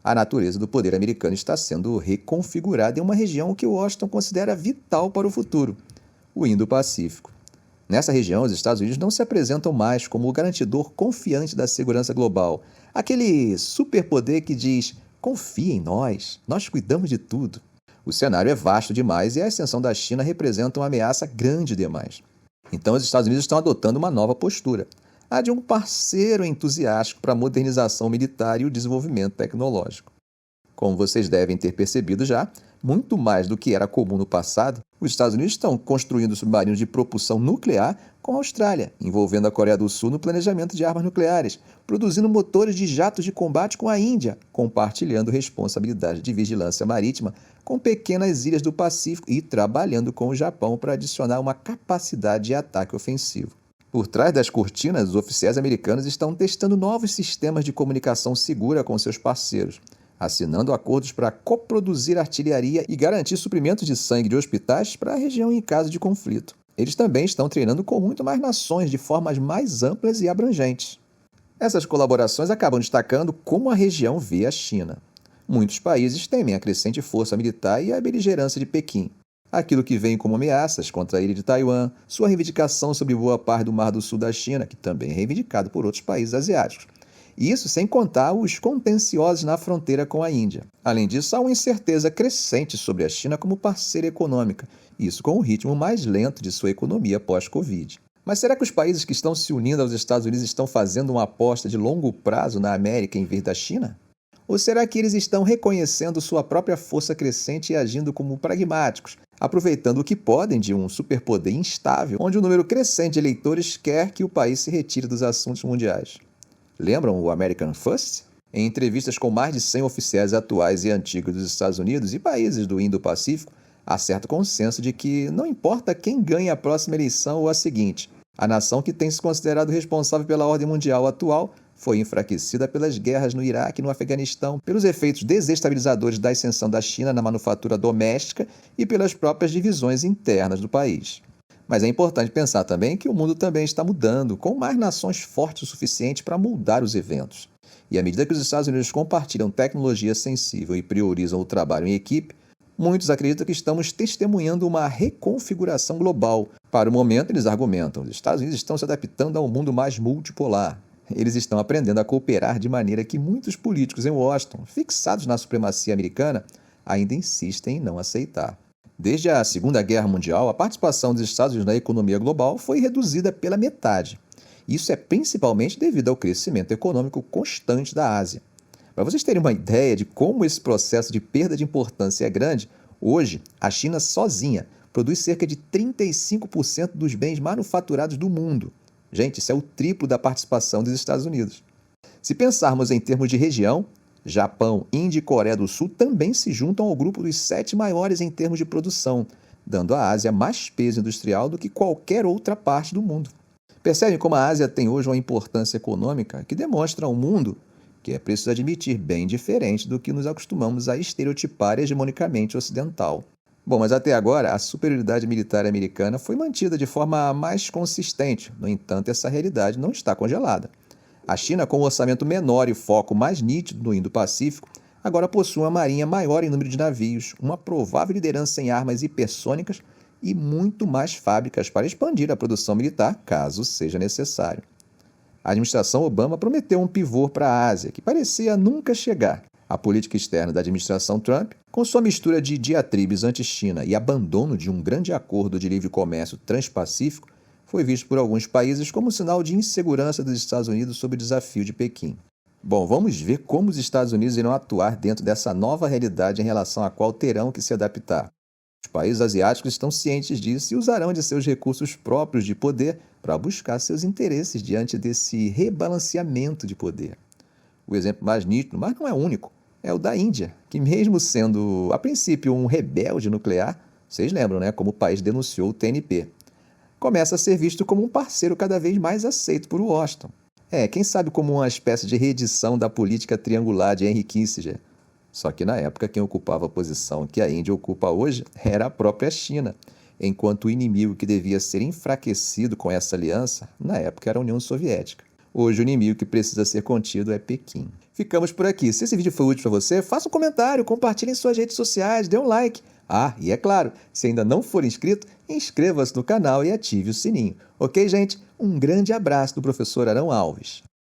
A natureza do poder americano está sendo reconfigurada em uma região que Washington considera vital para o futuro, o Indo-Pacífico. Nessa região, os Estados Unidos não se apresentam mais como o garantidor confiante da segurança global, aquele superpoder que diz: confia em nós cuidamos de tudo. O cenário é vasto demais e a ascensão da China representa uma ameaça grande demais. Então, os Estados Unidos estão adotando uma nova postura, a de um parceiro entusiástico para a modernização militar e o desenvolvimento tecnológico. Como vocês devem ter percebido já, muito mais do que era comum no passado, os Estados Unidos estão construindo submarinos de propulsão nuclear com a Austrália, envolvendo a Coreia do Sul no planejamento de armas nucleares, produzindo motores de jatos de combate com a Índia, compartilhando responsabilidade de vigilância marítima com pequenas ilhas do Pacífico e trabalhando com o Japão para adicionar uma capacidade de ataque ofensivo. Por trás das cortinas, os oficiais americanos estão testando novos sistemas de comunicação segura com seus parceiros, assinando acordos para coproduzir artilharia e garantir suprimentos de sangue de hospitais para a região em caso de conflito. Eles também estão treinando com muito mais nações de formas mais amplas e abrangentes. Essas colaborações acabam destacando como a região vê a China. Muitos países temem a crescente força militar e a beligerância de Pequim. Aquilo que vem como ameaças contra a ilha de Taiwan, sua reivindicação sobre boa parte do Mar do Sul da China, que também é reivindicado por outros países asiáticos. Isso sem contar os contenciosos na fronteira com a Índia. Além disso, há uma incerteza crescente sobre a China como parceira econômica, isso com o ritmo mais lento de sua economia pós-Covid. Mas será que os países que estão se unindo aos Estados Unidos estão fazendo uma aposta de longo prazo na América em vez da China? Ou será que eles estão reconhecendo sua própria força crescente e agindo como pragmáticos, aproveitando o que podem de um superpoder instável, onde um número crescente de eleitores quer que o país se retire dos assuntos mundiais? Lembram o American First? Em entrevistas com mais de 100 oficiais atuais e antigos dos Estados Unidos e países do Indo-Pacífico, há certo consenso de que não importa quem ganhe a próxima eleição ou a seguinte, a nação que tem se considerado responsável pela ordem mundial atual foi enfraquecida pelas guerras no Iraque e no Afeganistão, pelos efeitos desestabilizadores da ascensão da China na manufatura doméstica e pelas próprias divisões internas do país. Mas é importante pensar também que o mundo também está mudando, com mais nações fortes o suficiente para moldar os eventos. E à medida que os Estados Unidos compartilham tecnologia sensível e priorizam o trabalho em equipe, muitos acreditam que estamos testemunhando uma reconfiguração global. Para o momento, eles argumentam, os Estados Unidos estão se adaptando a um mundo mais multipolar. Eles estão aprendendo a cooperar de maneira que muitos políticos em Washington, fixados na supremacia americana, ainda insistem em não aceitar. Desde a Segunda Guerra Mundial, a participação dos Estados Unidos na economia global foi reduzida pela metade. Isso é principalmente devido ao crescimento econômico constante da Ásia. Para vocês terem uma ideia de como esse processo de perda de importância é grande, hoje a China sozinha produz cerca de 35% dos bens manufaturados do mundo. Gente, isso é o triplo da participação dos Estados Unidos. Se pensarmos em termos de região, Japão, Índia e Coreia do Sul também se juntam ao grupo dos 7 maiores em termos de produção, dando à Ásia mais peso industrial do que qualquer outra parte do mundo. Percebem como a Ásia tem hoje uma importância econômica que demonstra ao mundo que é preciso admitir bem diferente do que nos acostumamos a estereotipar hegemonicamente ocidental. Bom, mas até agora a superioridade militar americana foi mantida de forma mais consistente, no entanto essa realidade não está congelada. A China, com um orçamento menor e foco mais nítido no Indo-Pacífico, agora possui uma marinha maior em número de navios, uma provável liderança em armas hipersônicas e muito mais fábricas para expandir a produção militar, caso seja necessário. A administração Obama prometeu um pivô para a Ásia, que parecia nunca chegar. A política externa da administração Trump, com sua mistura de diatribes anti-China e abandono de um grande acordo de livre comércio transpacífico, foi visto por alguns países como sinal de insegurança dos Estados Unidos sob o desafio de Pequim. Bom, vamos ver como os Estados Unidos irão atuar dentro dessa nova realidade em relação à qual terão que se adaptar. Os países asiáticos estão cientes disso e usarão de seus recursos próprios de poder para buscar seus interesses diante desse rebalanceamento de poder. O exemplo mais nítido, mas não é único, é o da Índia, que mesmo sendo, a princípio, um rebelde nuclear, vocês lembram, né, como o país denunciou o TNP, começa a ser visto como um parceiro cada vez mais aceito por Washington. Quem sabe como uma espécie de reedição da política triangular de Henry Kissinger. Só que na época quem ocupava a posição que a Índia ocupa hoje era a própria China, enquanto o inimigo que devia ser enfraquecido com essa aliança, na época era a União Soviética. Hoje o inimigo que precisa ser contido é Pequim. Ficamos por aqui. Se esse vídeo foi útil para você, faça um comentário, compartilhe em suas redes sociais, dê um like. Ah, e é claro, se ainda não for inscrito, inscreva-se no canal e ative o sininho. Ok, gente? Um grande abraço do professor Arão Alves.